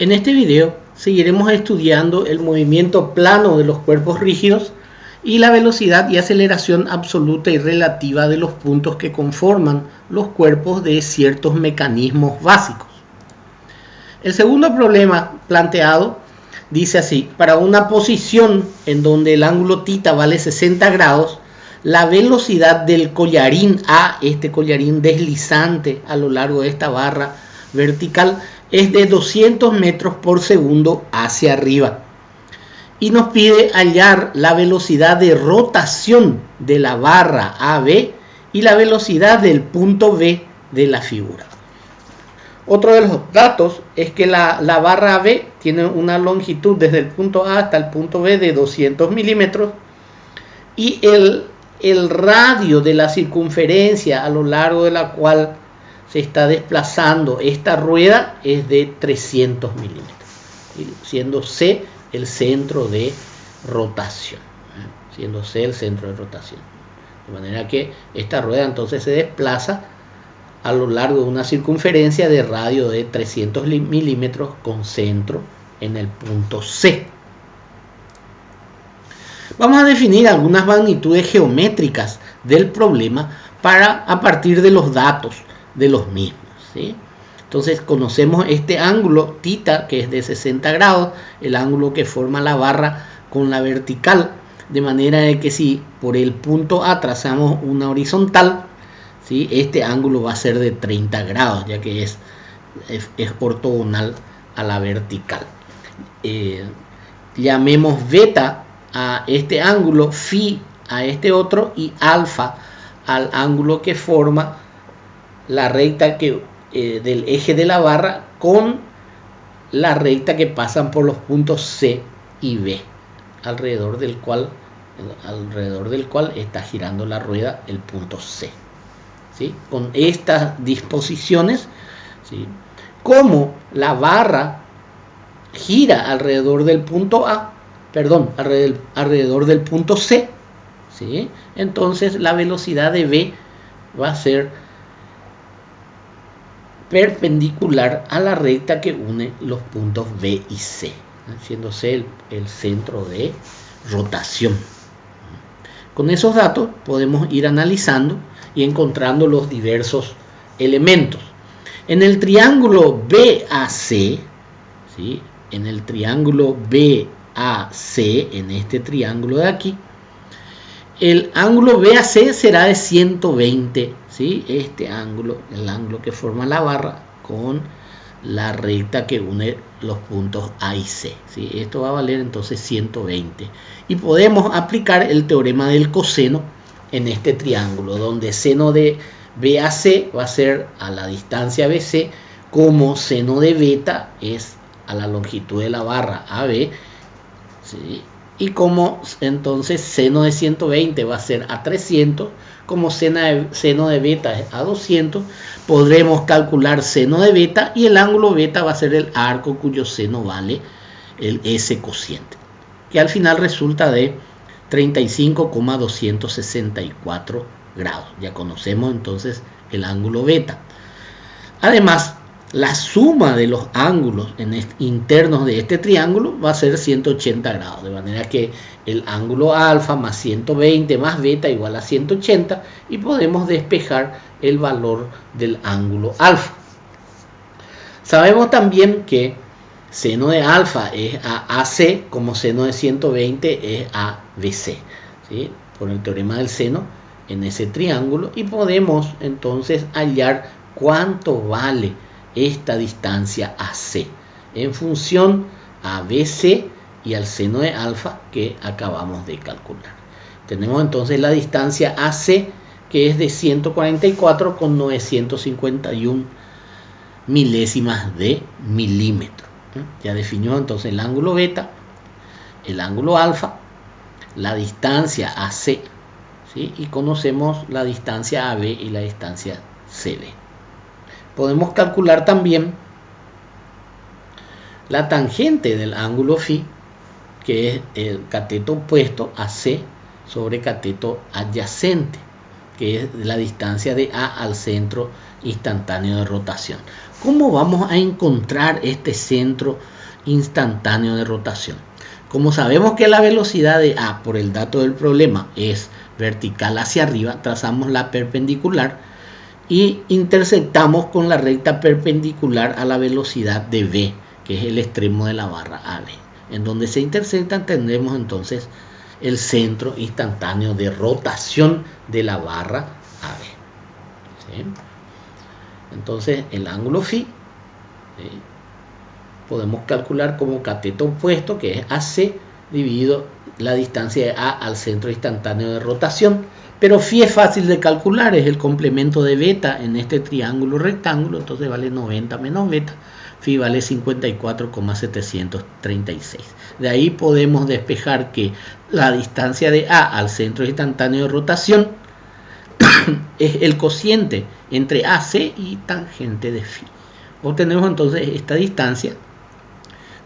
En este video seguiremos estudiando el movimiento plano de los cuerpos rígidos y la velocidad y aceleración absoluta y relativa de los puntos que conforman los cuerpos de ciertos mecanismos básicos. El segundo problema planteado dice así: para una posición en donde el ángulo θ vale 60 grados, la velocidad del collarín A, este collarín deslizante a lo largo de esta barra vertical, es de 200 metros por segundo hacia arriba. Y nos pide hallar la velocidad de rotación de la barra AB y la velocidad del punto B de la figura. Otro de los datos es que la barra AB tiene una longitud desde el punto A hasta el punto B de 200 milímetros y el radio de la circunferencia a lo largo de la cual se está desplazando esta rueda es de 300 milímetros, siendo C el centro de rotación. De manera que esta rueda entonces se desplaza a lo largo de una circunferencia de radio de 300 milímetros con centro en el punto C. Vamos a definir algunas magnitudes geométricas del problema a partir de los datos de los mismos, ¿sí? Entonces conocemos este ángulo θ, que es de 60 grados, el ángulo que forma la barra con la vertical, de manera de que si por el punto A trazamos una horizontal, ¿sí?, este ángulo va a ser de 30 grados, ya que es ortogonal a la vertical. Llamemos beta a este ángulo, phi a este otro y alfa al ángulo que forma la recta del eje de la barra con la recta que pasan por los puntos C y B, alrededor del cual está girando la rueda el punto C, ¿sí? Con estas disposiciones, ¿sí?, como la barra gira alrededor del punto alrededor del punto C, ¿sí?, entonces la velocidad de B va a ser perpendicular a la recta que une los puntos B y C, siendo C el centro de rotación. Con esos datos podemos ir analizando y encontrando los diversos elementos. En el triángulo BAC, ¿sí?, en el triángulo BAC, en este triángulo de aquí, el ángulo BAC será de 120, ¿sí?, este ángulo, el ángulo que forma la barra con la recta que une los puntos A y C, ¿sí? Esto va a valer entonces 120. Y podemos aplicar el teorema del coseno en este triángulo, donde seno de BAC va a ser a la distancia BC, como seno de beta es a la longitud de la barra AB, ¿sí?, y como entonces seno de 120 va a ser a 300, como seno de beta es a 200, podremos calcular seno de beta y el ángulo beta va a ser el arco cuyo seno vale el S cociente, que al final resulta de 35,264 grados. Ya conocemos entonces el ángulo beta. Además, la suma de los ángulos internos de este triángulo va a ser 180 grados, de manera que el ángulo alfa más 120 más beta igual a 180 y podemos despejar el valor del ángulo alfa. Sabemos también que seno de alfa es a AC, como seno de 120 es a BC, ¿sí?, por el teorema del seno en ese triángulo, y podemos entonces hallar cuánto vale esta distancia AC en función a BC y al seno de alfa que acabamos de calcular. Tenemos entonces la distancia AC, que es de 144,951 milésimas de milímetro. Ya definió entonces el ángulo beta, el ángulo alfa, la distancia AC, ¿sí?, y conocemos la distancia AB y la distancia CB. Podemos calcular también la tangente del ángulo phi, que es el cateto opuesto a C sobre cateto adyacente, que es la distancia de A al centro instantáneo de rotación. ¿Cómo vamos a encontrar este centro instantáneo de rotación? Como sabemos que la velocidad de A por el dato del problema es vertical hacia arriba, trazamos la perpendicular y intersectamos con la recta perpendicular a la velocidad de B, que es el extremo de la barra AB. En donde se intersectan tendremos entonces el centro instantáneo de rotación de la barra AB. ¿Sí? Entonces el ángulo φ, ¿sí?, podemos calcular como cateto opuesto, que es AC dividido la distancia de A al centro instantáneo de rotación. Pero φ es fácil de calcular, es el complemento de beta en este triángulo rectángulo, entonces vale 90 menos beta, φ vale 54,736. De ahí podemos despejar que la distancia de A al centro instantáneo de rotación es el cociente entre AC y tangente de φ. Obtenemos entonces esta distancia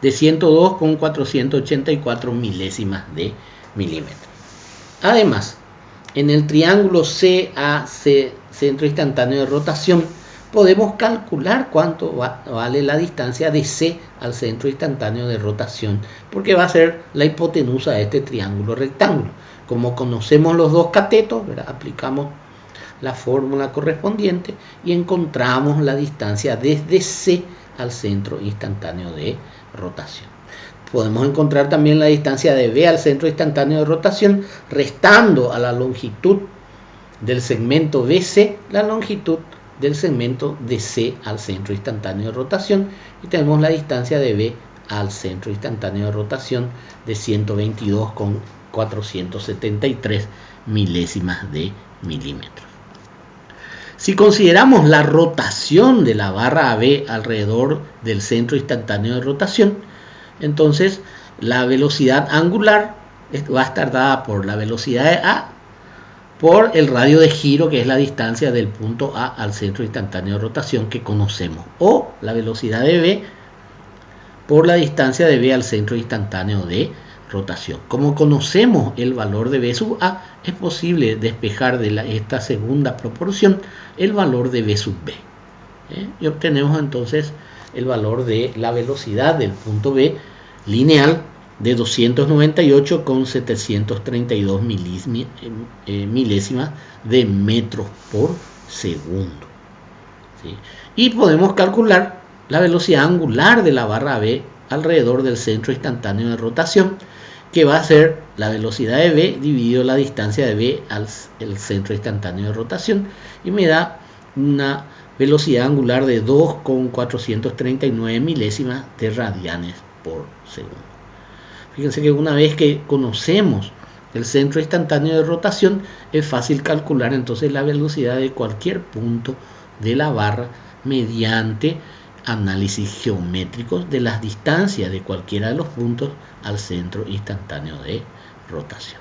de 102,484 milésimas de milímetro. Además, en el triángulo CAC, centro instantáneo de rotación, podemos calcular cuánto vale la distancia de C al centro instantáneo de rotación, porque va a ser la hipotenusa de este triángulo rectángulo. Como conocemos los dos catetos, ¿verdad?, aplicamos la fórmula correspondiente y encontramos la distancia desde C al centro instantáneo de rotación. Podemos encontrar también la distancia de B al centro instantáneo de rotación restando a la longitud del segmento BC la longitud del segmento DC al centro instantáneo de rotación, y tenemos la distancia de B al centro instantáneo de rotación de 122,473 milésimas de milímetro. Si consideramos la rotación de la barra AB alrededor del centro instantáneo de rotación, entonces la velocidad angular va a estar dada por la velocidad de A por el radio de giro, que es la distancia del punto A al centro instantáneo de rotación que conocemos, o la velocidad de B por la distancia de B al centro instantáneo de rotación. Como conocemos el valor de B sub A, es posible despejar de esta segunda proporción el valor de B sub B. Y obtenemos entonces el valor de la velocidad del punto B lineal de 298,732 milésimas de metros por segundo. ¿Sí? Y podemos calcular la velocidad angular de la barra B alrededor del centro instantáneo de rotación, que va a ser la velocidad de B dividido la distancia de B al centro instantáneo de rotación, y me da una velocidad angular de 2,439 milésimas de radianes por segundo. Fíjense que una vez que conocemos el centro instantáneo de rotación, es fácil calcular entonces la velocidad de cualquier punto de la barra mediante análisis geométricos de las distancias de cualquiera de los puntos al centro instantáneo de rotación.